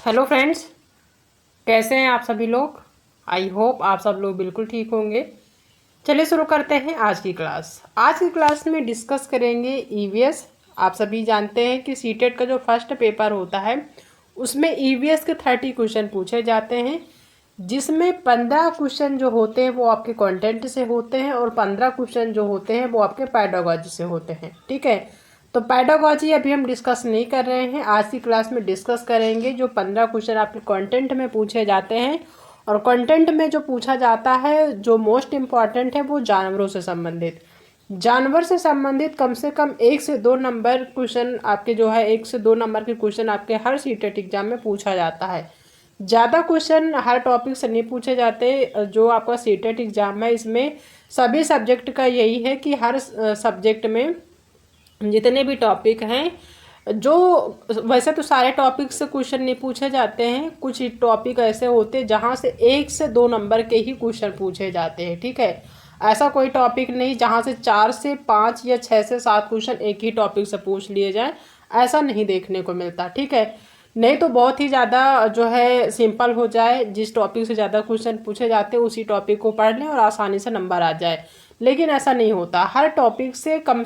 Hello friends, कैसे हैं आप सभी लोग। आई होप आप सब लोग बिल्कुल ठीक होंगे। चलिए शुरू करते हैं आज की क्लास। आज की क्लास में डिस्कस करेंगे ईवीएस। आप सभी जानते हैं कि सीटेट का जो फर्स्ट पेपर होता है उसमें ईवीएस के 30 क्वेश्चन पूछे जाते हैं, जिसमें 15 क्वेश्चन जो होते हैं वो आपके कंटेंट से होते हैं और 15 क्वेश्चन जो होते हैं वो आपके पेडागोजी से होते हैं। ठीक है, तो पेडागोजी अभी हम डिस्कस नहीं कर रहे हैं। आज की क्लास में डिस्कस करेंगे जो 15 क्वेश्चन आपके कंटेंट में पूछे जाते हैं। और कंटेंट में जो पूछा जाता है जो मोस्ट इम्पॉर्टेंट है वो जानवरों से संबंधित। जानवर से संबंधित कम से कम 1 से 2 नंबर क्वेश्चन आपके जो है 1 से 2 नंबर के क्वेश्चन आपके हर सीटेट एग्जाम में पूछा जाता है। ज़्यादा क्वेश्चन हर टॉपिक से नहीं पूछे जाते। जो आपका सीटेट एग्जाम है इसमें सभी सब्जेक्ट का यही है कि हर सब्जेक्ट में जितने भी टॉपिक हैं, जो वैसे तो सारे टॉपिक से क्वेश्चन नहीं पूछे जाते हैं, कुछ टॉपिक ऐसे होते हैं जहाँ से 1 से 2 नंबर के ही क्वेश्चन पूछे जाते हैं। ठीक है, ऐसा कोई टॉपिक नहीं जहाँ से 4 से 5 या 6 से 7 क्वेश्चन एक ही टॉपिक से पूछ लिए जाए, ऐसा नहीं देखने को मिलता। ठीक है, नहीं तो बहुत ही ज़्यादा जो है सिंपल हो जाए, जिस टॉपिक से ज़्यादा क्वेश्चन पूछे जाते हैं उसी टॉपिक को पढ़ लें और आसानी से नंबर आ जाए। लेकिन ऐसा नहीं होता, हर टॉपिक से कम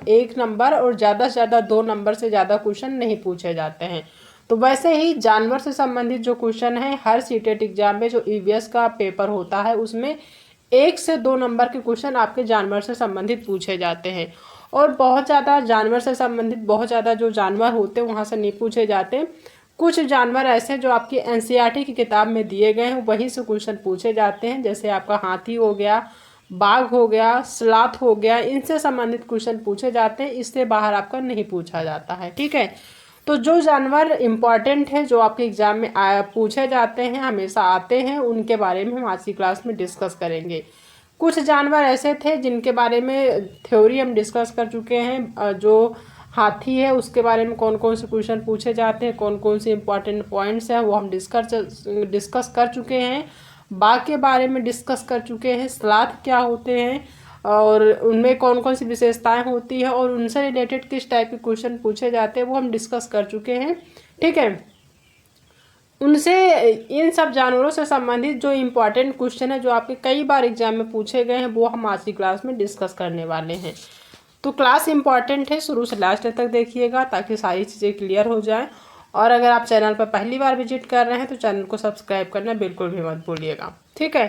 1 नंबर और ज़्यादा से ज़्यादा 2 नंबर से ज़्यादा क्वेश्चन नहीं पूछे जाते हैं। तो वैसे ही जानवर से संबंधित जो क्वेश्चन है हर सीटेट एग्जाम में जो ईवीएस का पेपर होता है उसमें 1 से 2 नंबर के क्वेश्चन आपके जानवर से संबंधित पूछे जाते हैं। और बहुत ज़्यादा जानवर से संबंधित बहुत ज़्यादा जो जानवर होते हैं वहाँ से नहीं पूछे जाते। कुछ जानवर ऐसे जो आपकी एनसीईआरटी की किताब में दिए गए हैं वहीं से क्वेश्चन पूछे जाते हैं, जैसे आपका हाथी हो गया, बाघ हो गया, स्लाथ हो गया, इनसे संबंधित क्वेश्चन पूछे जाते हैं। इससे बाहर आपका नहीं पूछा जाता है। ठीक है, तो जो जानवर इम्पॉर्टेंट है जो आपके एग्जाम में पूछे जाते हैं, हमेशा आते हैं, उनके बारे में हम आज की क्लास में डिस्कस करेंगे। कुछ जानवर ऐसे थे जिनके बारे में थ्योरी हम डिस्कस कर चुके हैं। जो हाथी है उसके बारे में कौन कौन से क्वेश्चन पूछे जाते हैं, कौन कौन से इंपॉर्टेंट पॉइंट्स हैं वो हम डिस्कस कर चुके हैं। बाघ के बारे में डिस्कस कर चुके हैं, स्लाथ क्या होते हैं और उनमें कौन कौन सी विशेषताएं होती है और उनसे रिलेटेड किस टाइप के क्वेश्चन पूछे जाते हैं वो हम डिस्कस कर चुके हैं। ठीक है, उनसे इन सब जानवरों से संबंधित जो इम्पोर्टेंट क्वेश्चन है जो आपके कई बार एग्जाम में पूछे गए हैं वो हम आज की क्लास में डिस्कस करने वाले हैं। तो क्लास इम्पॉर्टेंट है, शुरू से लास्ट तक देखिएगा ताकि सारी चीज़ें क्लियर हो जाएं। और अगर आप चैनल पर पहली बार विजिट कर रहे हैं तो चैनल को सब्सक्राइब करना बिल्कुल भी मत भूलिएगा। ठीक है,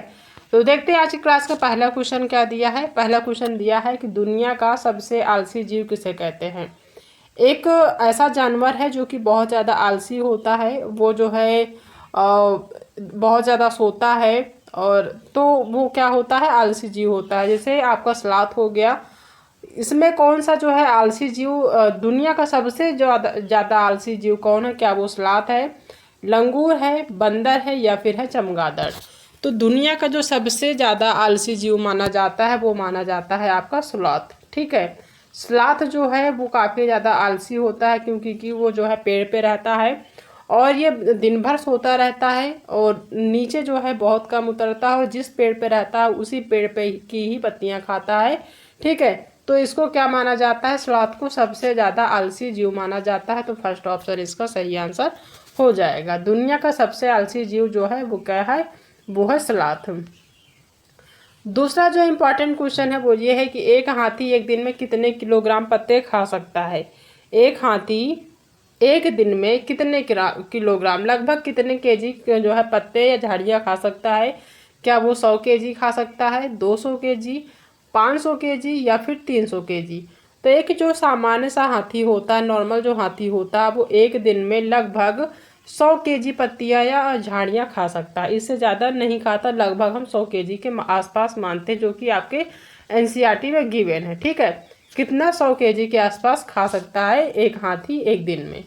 तो देखते हैं आज की क्लास का पहला क्वेश्चन क्या दिया है। पहला क्वेश्चन दिया है कि दुनिया का सबसे आलसी जीव किसे कहते हैं। एक ऐसा जानवर है जो कि बहुत ज़्यादा आलसी होता है, वो जो है बहुत ज़्यादा सोता है, और तो वो क्या होता है, आलसी जीव होता है। जैसे आपका स्लाथ हो गया, इसमें कौन सा जो है आलसी जीव, दुनिया का सबसे ज़्यादा आलसी जीव कौन है, क्या वो स्लाथ है, लंगूर है, बंदर है या फिर है चमगादड़। तो दुनिया का जो सबसे ज़्यादा आलसी जीव माना जाता है वो माना जाता है आपका स्लॉथ। ठीक है, स्लॉथ जो है वो काफ़ी ज़्यादा आलसी होता है क्योंकि वो जो है पेड़ पे रहता है और ये दिन भर सोता रहता है और नीचे जो है बहुत कम उतरता है और जिस पेड़ पे रहता है उसी पेड़ पे की ही पत्तियां खाता है। ठीक है, तो इसको क्या माना जाता है, स्लॉथ को सबसे ज़्यादा आलसी जीव माना जाता है। तो फर्स्ट ऑप्शन इसका सही आंसर हो जाएगा। दुनिया का सबसे आलसी जीव जो है वो क्या है, वो है स्लॉथ। दूसरा जो इम्पोर्टेंट क्वेश्चन है वो ये है कि एक हाथी एक दिन में कितने किलोग्राम पत्ते खा सकता है। एक हाथी एक दिन में कितने किलोग्राम, लगभग कितने केजी जो है पत्ते या झाड़ियाँ खा सकता है। क्या वो 100 केजी खा सकता है, 200 केजी, 500 केजी या फिर 300 केजी। तो एक जो सामान्य सा हाथी होता है, नॉर्मल जो हाथी होता है, वो एक दिन में लगभग 100 केजी पत्तियाँ या झाड़ियाँ खा सकता है। इससे ज़्यादा नहीं खाता, लगभग हम 100 केजी के आसपास मानते हैं, जो कि आपके एनसीईआरटी में गिवन है। ठीक है, कितना 100 केजी के आसपास खा सकता है एक हाथी एक दिन में।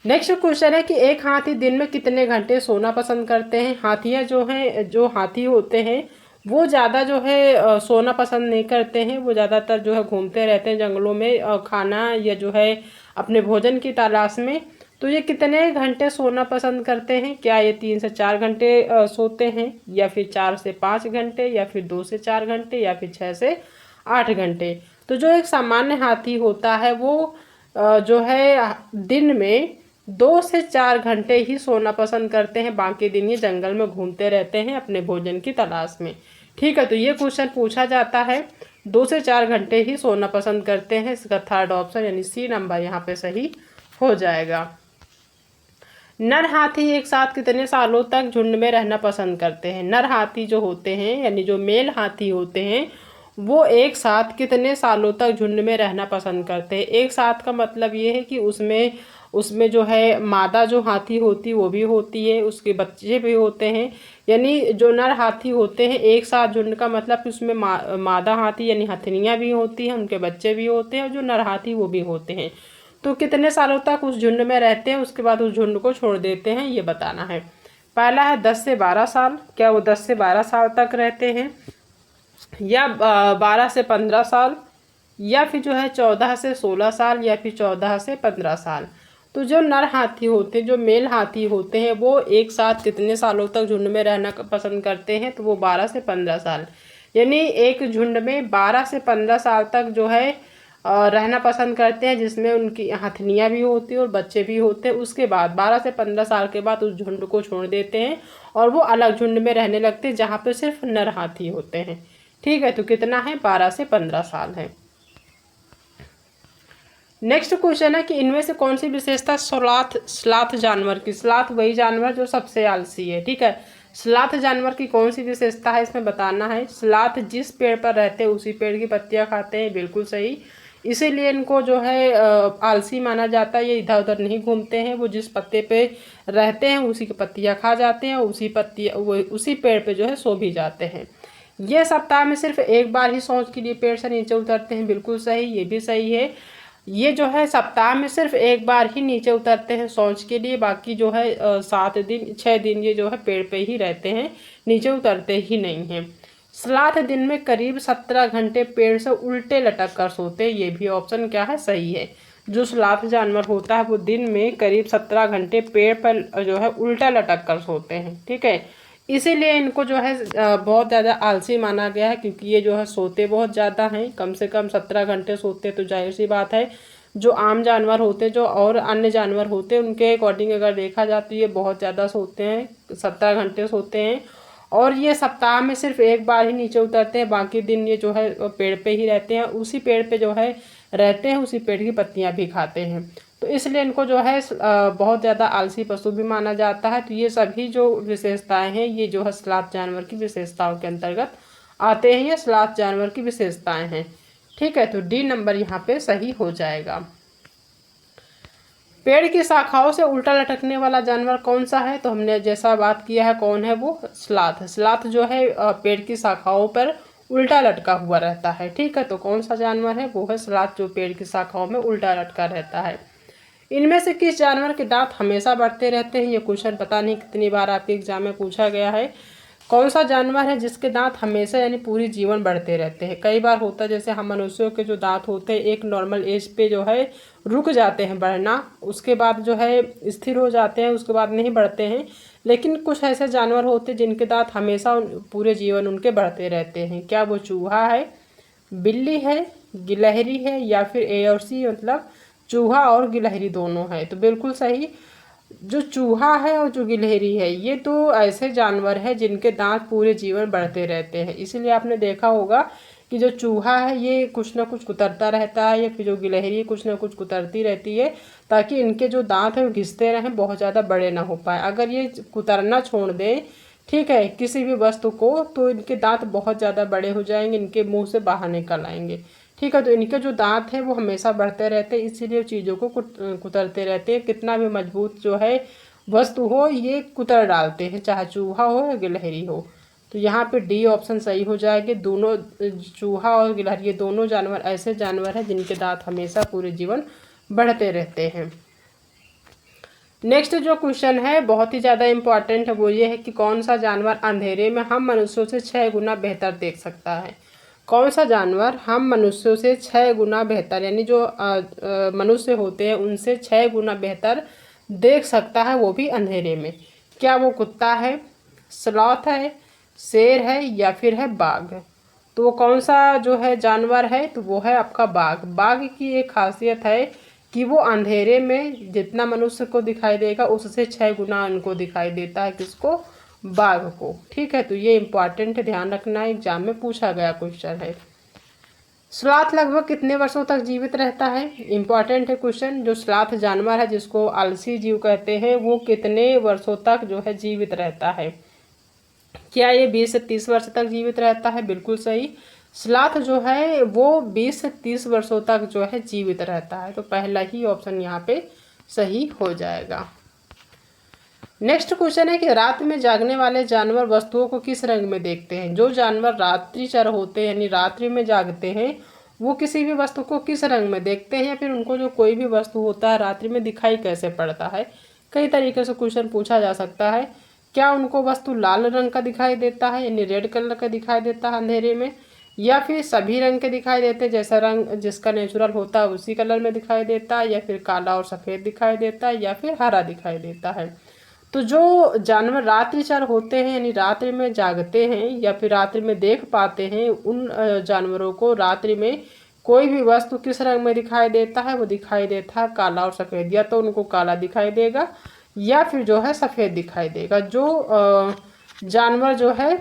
नेक्स्ट क्वेश्चन है कि एक हाथी दिन में कितने घंटे सोना पसंद करते हैं। हाथियाँ जो हैं, जो हाथी होते हैं वो ज़्यादा जो है सोना पसंद नहीं करते हैं, वो ज़्यादातर जो है घूमते रहते हैं जंगलों में खाना या जो है अपने भोजन की तलाश में। तो ये कितने घंटे सोना पसंद करते हैं, क्या ये 3 से 4 घंटे सोते हैं या फिर 4 से 5 घंटे या फिर 2 से 4 घंटे या फिर 6 से 8 घंटे। तो जो एक सामान्य हाथी होता है वो जो है दिन में 2 से 4 घंटे ही सोना पसंद करते हैं, बाकी दिन ये जंगल में घूमते रहते हैं अपने भोजन की तलाश में। ठीक है, तो ये क्वेश्चन पूछा जाता है। 2 से 4 घंटे ही सोना पसंद करते हैं, इसका थर्ड ऑप्शन यानी सी नंबर यहाँ पे सही हो जाएगा। नर हाथी एक साथ कितने सालों तक झुंड में रहना पसंद करते हैं? नर हाथी जो होते हैं यानी जो मेल हाथी होते हैं वो एक साथ कितने सालों तक झुंड में रहना पसंद करते हैं? एक साथ का मतलब ये है कि उसमें उसमें जो है मादा जो हाथी होती वो भी होती है, उसके बच्चे भी होते हैं। यानी जो नर हाथी होते हैं एक साथ झुंड का मतलब कि उसमें मादा हाथी यानी हथनियाँ भी होती हैं, उनके बच्चे भी होते हैं, और जो नर हाथी वो भी होते हैं। तो कितने सालों तक उस झुंड में रहते हैं, उसके बाद उस झुंड को छोड़ देते हैं, ये बताना है। पहला है 10 से 12 साल, क्या वो 10 से 12 साल तक रहते हैं, या 12 से 15 साल, या फिर जो है 14 से 16 साल, या फिर 14 से 15 साल। तो जो नर हाथी होते हैं, जो मेल हाथी होते हैं, वो एक साथ कितने सालों तक झुंड में रहना पसंद करते हैं? तो वो 12 से 15 साल, यानी एक झुंड में 12 से 15 साल तक जो है रहना पसंद करते हैं, जिसमें उनकी हथनियाँ भी होती हैं और बच्चे भी होते हैं। उसके बाद 12 से 15 साल के बाद उस झुंड को छोड़ देते हैं और वो अलग झुंड में रहने लगते हैं जहाँ पे सिर्फ नर हाथी होते हैं। ठीक है, तो कितना है? 12 से 15 साल है। नेक्स्ट क्वेश्चन है कि इनमें से कौन सी विशेषता स्लॉथ जानवर की? स्लॉथ वही जानवर जो सबसे आलसी है। ठीक है, स्लॉथ जानवर की कौन सी विशेषता है इसमें बताना है। स्लॉथ जिस पेड़ पर रहते हैं उसी पेड़ की पत्तियां खाते हैं, बिल्कुल सही। इसीलिए इनको जो है आलसी माना जाता है, ये इधर उधर नहीं घूमते हैं, वो जिस पत्ते पे रहते हैं उसी की पत्तियां खा जाते हैं, उसी पेड़ पे जो है सो भी जाते हैं। ये सप्ताह में सिर्फ एक बार ही सौंच के लिए पेड़ से नीचे उतरते हैं, बिल्कुल सही, ये भी सही है। ये जो है सप्ताह में सिर्फ एक बार ही नीचे उतरते हैं सौंच के लिए, बाकी जो है 6 दिन ये जो है पेड़ पे ही रहते हैं, नीचे उतरते ही नहीं हैं। स्लॉथ दिन में करीब 17 घंटे पेड़ से उल्टे लटक कर सोते हैं, ये भी ऑप्शन क्या है? सही है। जो स्लॉथ जानवर होता है वो दिन में करीब 17 घंटे पेड़ पर जो है उल्टा लटक कर सोते हैं। ठीक है, इसीलिए इनको जो है बहुत ज़्यादा आलसी माना गया है, क्योंकि ये जो है सोते बहुत ज़्यादा हैं, कम से कम 17 घंटे सोते हैं। तो जाहिर सी बात है जो आम जानवर होते हैं, जो और अन्य जानवर होते हैं, उनके अकॉर्डिंग अगर देखा जाए तो ये बहुत ज़्यादा सोते हैं, 17 घंटे सोते हैं। और ये सप्ताह में सिर्फ एक बार ही नीचे उतरते हैं, बाकी दिन ये जो है पेड़ पे ही रहते हैं, उसी पेड़ पे जो है रहते हैं, उसी पेड़ की पत्तियां भी खाते हैं। तो इसलिए इनको जो है बहुत ज़्यादा आलसी पशु भी माना जाता है। तो ये सभी जो विशेषताएं हैं ये जो है स्लॉथ जानवर की विशेषताओं के अंतर्गत आते हैं, ये स्लॉथ जानवर की विशेषताएं हैं। ठीक है, तो डी नंबर यहाँ पे सही हो जाएगा। पेड़ की शाखाओं से उल्टा लटकने वाला जानवर कौन सा है? तो हमने जैसा बात किया है, कौन है वो? स्लॉथ। स्लॉथ जो है पेड़ की शाखाओं पर उल्टा लटका हुआ रहता है। ठीक है, तो कौन सा जानवर है? वो है स्लॉथ, जो पेड़ की शाखाओं में उल्टा लटका रहता है। इनमें से किस जानवर के दांत हमेशा बढ़ते रहते हैं? ये क्वेश्चन पता नहीं कितनी बार आपके एग्जाम में पूछा गया है। कौन सा जानवर है जिसके दांत हमेशा यानी पूरी जीवन बढ़ते रहते हैं? कई बार होता है जैसे हम मनुष्यों के जो दांत होते हैं एक नॉर्मल एज पे जो है रुक जाते हैं बढ़ना, उसके बाद जो है स्थिर हो जाते हैं, उसके बाद नहीं बढ़ते हैं। लेकिन कुछ ऐसे जानवर होते हैं जिनके दांत हमेशा पूरे जीवन उनके बढ़ते रहते हैं। क्या वो चूहा है, बिल्ली है, गिलहरी है, या फिर ए और सी, मतलब चूहा और गिलहरी दोनों है? तो बिल्कुल सही, जो चूहा है और जो गिलहरी है ये तो ऐसे जानवर है जिनके दांत पूरे जीवन बढ़ते रहते हैं। इसीलिए आपने देखा होगा कि जो चूहा है ये कुछ ना कुछ कुतरता रहता है, या फिर जो गिलहरी है कुछ ना कुछ कुतरती रहती है, ताकि इनके जो दांत हैं वो घिसते रहें, बहुत ज़्यादा बड़े ना हो पाए। अगर ये कुतरना छोड़ दें, ठीक है, किसी भी वस्तु को, तो इनके दांत बहुत ज़्यादा बड़े हो जाएंगे, इनके मुंह से बाहर निकल आएंगे। ठीक है, तो इनके जो दांत हैं वो हमेशा बढ़ते रहते हैं, इसीलिए चीज़ों को कुतरते रहते हैं। कितना भी मजबूत जो है वस्तु हो ये कुतर डालते हैं, चाहे चूहा हो या गिलहरी हो। तो यहाँ पे डी ऑप्शन सही हो जाएगा। दोनों चूहा और गिलहरी ये दोनों जानवर ऐसे जानवर हैं जिनके दांत हमेशा पूरे जीवन बढ़ते रहते हैं। नेक्स्ट जो क्वेश्चन है बहुत ही ज़्यादा इम्पॉर्टेंट है, वो ये है कि कौन सा जानवर अंधेरे में हम मनुष्यों से 6 गुना बेहतर देख सकता है? कौन सा जानवर हम मनुष्यों से 6 गुना बेहतर, यानी जो मनुष्य होते हैं उनसे 6 गुना बेहतर देख सकता है, वो भी अंधेरे में? क्या वो कुत्ता है, स्लॉथ है, शेर है, या फिर है बाघ? तो वो कौन सा जो है जानवर है? तो वो है आपका बाघ। बाघ की एक खासियत है कि वो अंधेरे में जितना मनुष्य को दिखाई देगा उससे 6 गुना उनको दिखाई देता है, किसको? बाघ को। ठीक है, तो ये इम्पॉर्टेंट है, ध्यान रखना, एग्जाम में पूछा गया क्वेश्चन है। स्लॉथ लगभग कितने वर्षों तक जीवित रहता है? इम्पॉर्टेंट है क्वेश्चन। जो स्लॉथ जानवर है जिसको आलसी जीव कहते हैं, वो कितने वर्षों तक जो है जीवित रहता है? क्या ये 20 से 30 वर्ष तक जीवित रहता है? बिल्कुल सही। स्लॉथ जो है वो 20 से 30 वर्षों तक जो है जीवित रहता है, तो पहला ही ऑप्शन यहाँ पे सही हो जाएगा। नेक्स्ट क्वेश्चन है कि रात में जागने वाले जानवर वस्तुओं को किस रंग में देखते हैं? जो जानवर रात्रिचर होते हैं यानी रात्रि में जागते हैं, वो किसी भी वस्तु को किस रंग में देखते हैं, या फिर उनको जो कोई भी वस्तु होता है रात्रि में दिखाई कैसे पड़ता है? कई तरीके से क्वेश्चन पूछा जा सकता है। क्या उनको वस्तु लाल रंग का दिखाई देता है यानी रेड कलर का दिखाई देता है अंधेरे में, या फिर सभी रंग के दिखाई देते हैं, जैसा रंग जिसका नेचुरल होता है उसी कलर में दिखाई देता है, या फिर काला और सफ़ेद दिखाई देता है, या फिर हरा दिखाई देता है? तो जो जानवर रात्रिचर होते हैं यानी रात्रि में जागते हैं या फिर रात्रि में देख पाते हैं, उन जानवरों को रात्रि में कोई भी वस्तु किस रंग में दिखाई देता है? वो दिखाई देता है काला और सफ़ेद। या तो उनको काला दिखाई देगा या फिर जो है सफ़ेद दिखाई देगा। जो जानवर जो है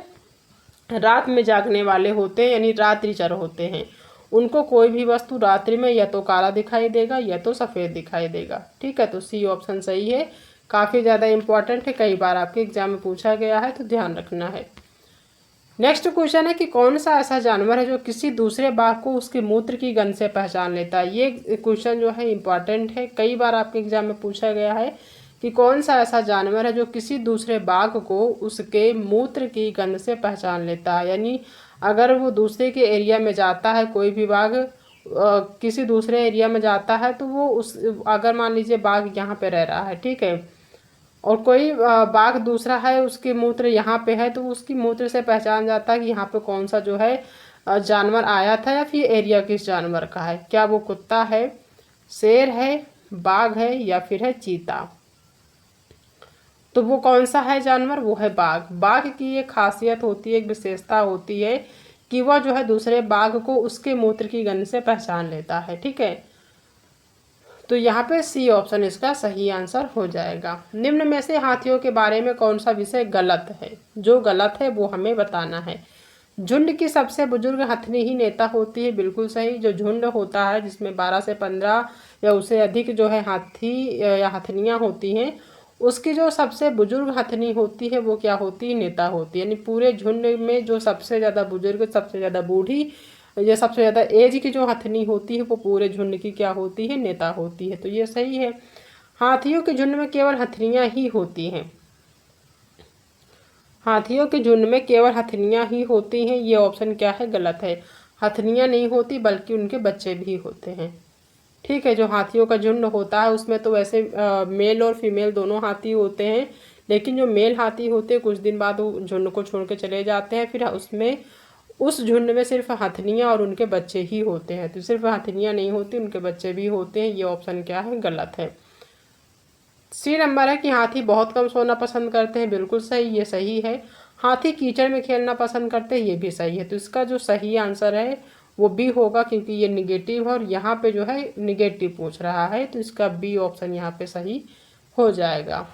रात में जागने वाले होते हैं यानी रात्रिचर होते हैं, उनको कोई भी वस्तु रात्रि में या तो काला दिखाई देगा या तो सफ़ेद दिखाई देगा। ठीक है, तो सी ऑप्शन सही है। काफ़ी ज़्यादा इम्पॉर्टेंट है, कई बार आपके एग्जाम में पूछा गया है, तो ध्यान रखना है। नेक्स्ट क्वेश्चन है कि कौन सा ऐसा जानवर है जो किसी दूसरे बाघ को उसके मूत्र की गंध से पहचान लेता है? ये क्वेश्चन जो है इम्पॉर्टेंट है, कई बार आपके एग्जाम में पूछा गया है कि कौन सा ऐसा जानवर है जो किसी दूसरे बाघ को उसके मूत्र की गंध से पहचान लेता है। यानी अगर वो दूसरे के एरिया में जाता है, कोई भी बाघ किसी दूसरे एरिया में जाता है, तो वो उस अगर मान लीजिए बाघ यहाँ पे रह रहा है, ठीक है, और कोई बाघ दूसरा है उसके मूत्र यहाँ पे है, तो उसकी मूत्र से पहचान जाता है कि यहाँ पे कौन सा जो है जानवर आया था, या फिर एरिया किस जानवर का है। क्या वो कुत्ता है, शेर है, बाघ है, या फिर है चीता? तो वो कौन सा है जानवर? वो है बाघ। बाघ की एक खासियत होती है, एक विशेषता होती है कि वह जो है दूसरे बाघ को उसके मूत्र की गंध से पहचान लेता है। ठीक है, तो यहाँ पे सी ऑप्शन इसका सही आंसर हो जाएगा। निम्न में से हाथियों के बारे में कौन सा विषय गलत है? जो गलत है वो हमें बताना है। झुंड की सबसे बुजुर्ग हथनी ही नेता होती है, बिल्कुल सही। जो झुंड होता है जिसमें 12 से 15 या उससे अधिक जो है हाथी या हथनियाँ होती हैं, उसकी जो सबसे बुजुर्ग हथनी होती है वो क्या होती है? नेता होती है। यानी पूरे झुंड में जो सबसे ज़्यादा बुजुर्ग, सबसे ज़्यादा बूढ़ी या सबसे ज़्यादा एज की जो हथनी होती है वो पूरे झुंड की क्या होती है? नेता होती है। तो ये सही है। हाथियों के झुंड में केवल हथनियाँ ही होती हैं। हाथियों के झुंड में केवल हथनियाँ ही होती हैं, ये ऑप्शन क्या है? गलत है। हथनियाँ नहीं होती बल्कि उनके बच्चे भी होते हैं। ठीक है, जो हाथियों का झुंड होता है उसमें तो वैसे मेल और फीमेल दोनों हाथी होते हैं, लेकिन जो मेल हाथी होते हैं कुछ दिन बाद वो झुंड को छोड़ के चले जाते हैं, फिर उसमें उस झुंड में सिर्फ हथनियाँ और उनके बच्चे ही होते हैं। तो सिर्फ हथनियाँ नहीं होती, उनके बच्चे भी होते हैं। ये ऑप्शन क्या है? गलत है। सी नंबर है कि हाथी बहुत कम सोना पसंद करते हैं, बिल्कुल सही, ये सही है। हाथी कीचड़ में खेलना पसंद करते हैं, ये भी सही है। तो इसका जो सही आंसर है वो बी होगा, क्योंकि ये निगेटिव है और यहाँ पे जो है निगेटिव पूछ रहा है, तो इसका बी ऑप्शन यहाँ पे सही हो जाएगा।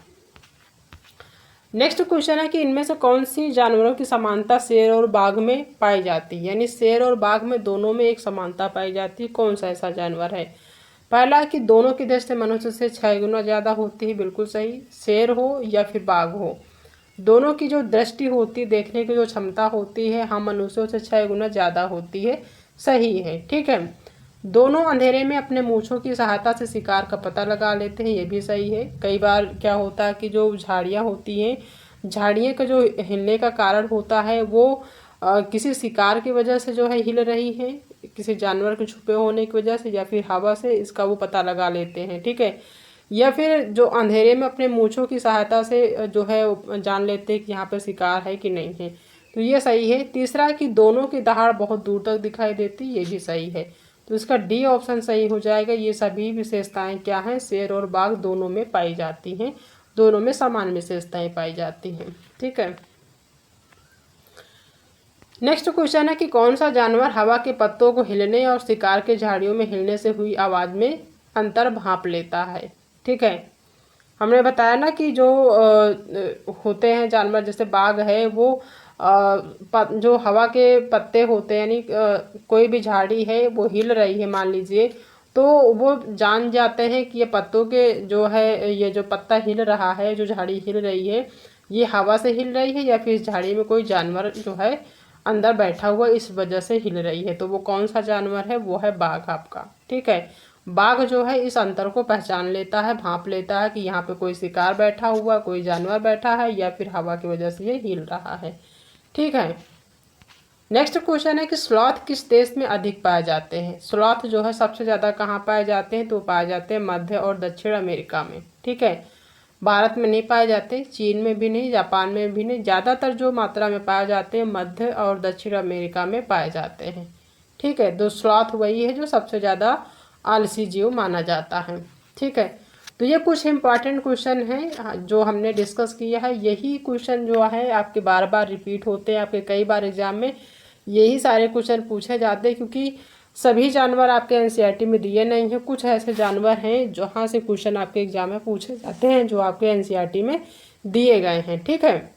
नेक्स्ट क्वेश्चन है कि इनमें से कौन सी जानवरों की समानता शेर और बाघ में पाई जाती है? यानी शेर और बाघ में दोनों में एक समानता पाई जाती है। कौन सा ऐसा जानवर है? पहला कि दोनों की दृष्टि मनुष्य से 6 गुना ज़्यादा होती है, बिल्कुल सही। शेर हो या फिर बाघ हो, दोनों की जो दृष्टि होती है, देखने की जो क्षमता होती है, हम मनुष्यों से 6 गुना ज़्यादा होती है, सही है। ठीक है, दोनों अंधेरे में अपने मूंछों की सहायता से शिकार का पता लगा लेते हैं, ये भी सही है। कई बार क्या होता है कि जो झाड़ियाँ होती हैं, झाड़ियों का जो हिलने का कारण होता है वो किसी शिकार की वजह से जो है हिल रही है, किसी जानवर के छुपे होने की वजह से, या फिर हवा से, इसका वो पता लगा लेते हैं। ठीक है, या फिर जो अंधेरे में अपने मूंछों की सहायता से जो है जान लेते हैं कि यहाँ पर शिकार है कि नहीं है, तो ये सही है। तीसरा कि दोनों की दहाड़ बहुत दूर तक दिखाई देती, ये भी सही है। तो इसका डी ऑप्शन सही हो जाएगा। ये सभी विशेषताएं क्या हैं? शेर और बाघ दोनों में पाई जाती हैं, दोनों में समान विशेषताएं पाई जाती हैं। ठीक है, नेक्स्ट क्वेश्चन है कि कौन सा जानवर हवा के पत्तों को हिलने और शिकार के झाड़ियों में हिलने से हुई आवाज़ में अंतर भांप लेता है। ठीक है, हमने बताया ना कि जो होते हैं जानवर, जैसे बाघ है वो जो हवा के पत्ते होते हैं, यानी कोई भी झाड़ी है वो हिल रही है मान लीजिए, तो वो जान जाते हैं कि ये पत्तों के जो है, ये जो पत्ता हिल रहा है, जो झाड़ी हिल रही है, ये हवा से हिल रही है या फिर इस झाड़ी में कोई जानवर जो है अंदर बैठा हुआ इस वजह से हिल रही है। तो वो कौन सा जानवर है, वो है बाघ आपका। ठीक है, बाघ जो है इस अंतर को पहचान लेता है, भांप लेता है कि यहाँ पे कोई शिकार बैठा हुआ, कोई जानवर बैठा है या फिर हवा की वजह से ये हिल रहा है। ठीक है, नेक्स्ट क्वेश्चन है कि स्लॉथ किस देश में अधिक पाए जाते हैं। स्लॉथ जो है सबसे ज़्यादा कहाँ पाए जाते हैं, तो पाए जाते हैं मध्य और दक्षिण अमेरिका में। ठीक है, भारत में नहीं पाए जाते, चीन में भी नहीं, जापान में भी नहीं, ज़्यादातर जो मात्रा में पाए जाते हैं मध्य और दक्षिण अमेरिका में पाए जाते हैं। ठीक है, तो स्लॉथ वही है जो सबसे ज़्यादा आलसी जीव माना जाता है। ठीक है, तो ये कुछ इंपॉर्टेंट क्वेश्चन हैं जो हमने डिस्कस किया है। यही क्वेश्चन जो है आपके बार बार रिपीट होते हैं, आपके कई बार एग्जाम में यही सारे क्वेश्चन पूछे जाते हैं, क्योंकि सभी जानवर आपके एनसीईआरटी में दिए नहीं हैं। कुछ ऐसे जानवर हैं जहाँ से क्वेश्चन आपके एग्जाम में पूछे जाते हैं जो आपके एनसीईआरटी में दिए गए हैं। ठीक है,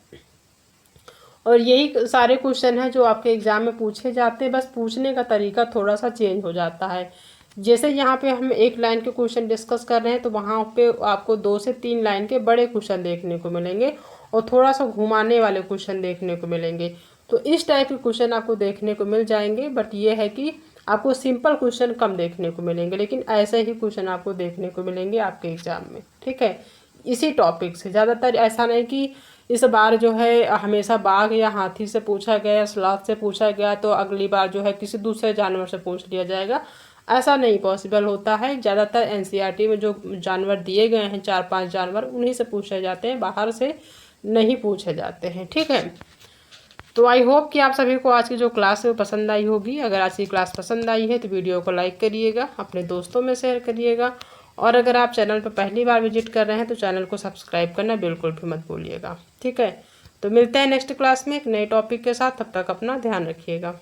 और यही सारे क्वेश्चन हैं जो आपके एग्जाम में पूछे जाते हैं, बस पूछने का तरीका थोड़ा सा चेंज हो जाता है। जैसे यहाँ पे हम एक लाइन के क्वेश्चन डिस्कस कर रहे हैं, तो वहाँ पे आपको 2 से 3 लाइन के बड़े क्वेश्चन देखने को मिलेंगे और थोड़ा सा घुमाने वाले क्वेश्चन देखने को मिलेंगे। तो इस टाइप के क्वेश्चन आपको देखने को मिल जाएंगे, बट ये है कि आपको सिंपल क्वेश्चन कम देखने को मिलेंगे, लेकिन ऐसे ही क्वेश्चन आपको देखने को मिलेंगे आपके एग्जाम में। ठीक है, इसी टॉपिक से, ज़्यादातर ऐसा नहीं कि इस बार जो है हमेशा बाघ या हाथी से पूछा गया या स्लॉथ से पूछा गया तो अगली बार जो है किसी दूसरे जानवर से पूछ लिया जाएगा, ऐसा नहीं पॉसिबल होता है। ज़्यादातर एनसीईआरटी में जो जानवर दिए गए हैं 4-5 जानवर, उन्हीं से पूछे जाते हैं, बाहर से नहीं पूछे जाते हैं। ठीक है, तो आई होप कि आप सभी को आज की जो क्लास है वो पसंद आई होगी। अगर आज की क्लास पसंद आई है तो वीडियो को लाइक करिएगा, अपने दोस्तों में शेयर करिएगा, और अगर आप चैनल पर पहली बार विजिट कर रहे हैं तो चैनल को सब्सक्राइब करना बिल्कुल भी मत भूलिएगा। ठीक है, तो मिलते हैं नेक्स्ट क्लास में एक नए टॉपिक के साथ, तब तक अपना ध्यान रखिएगा।